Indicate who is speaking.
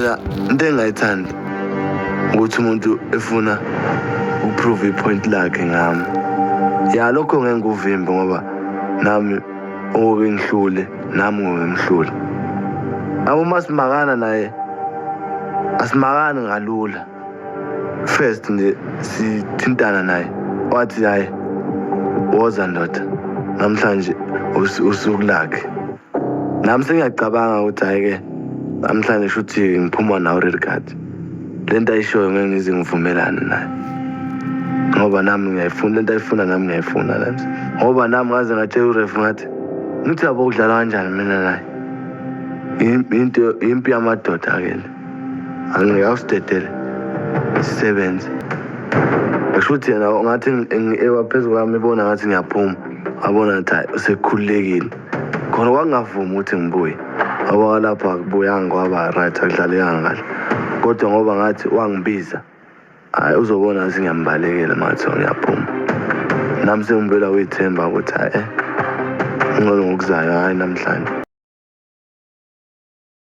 Speaker 1: mina into engayithandi ukuthi umuntu efuna ukuprove ipoint lakhe ngami. Ya lokho ngeke ngikuvimbe ngoba nami oke ngihlule nami ngoke ngihlule. Abo masimakana naye asimakani ngalula. First nje sithintana naye wathi hayi woza ndoda namhlanje usuku lakhe. Nami sengiyacabanga ukuthi hayi-ke namhlanje shuthi ngiphuma nawe red card. Lento ayishoyo ngeke ngize ngivumelane naye ngoba nami ngiyayifuna lento ayifuna nami ngiyayifuna lento. Ngoba nami ngaze ngatshela urefu ngathi ngithi yabo udlala kanjani mina naye. Impi yamadoda-ke le angeke awusidedele sisebenze. Ngishuthi yena ngathi ewa phezu kwami ibona ngathi ngiyaphuma wabona ngathi hayi sekukhululekile khona kwangavumi ukuthi ngibuye ngoba lapha akubuyanga kwaba right akudlalekanga kahle kodwa ngoba ngathi wangibiza hayi uzobona ngathi ngiyambalekela mathi ngiyaphuma. Nami sengibela kwithemba ukuthi hayi ngcono ngokuzayo hayi namhlanje.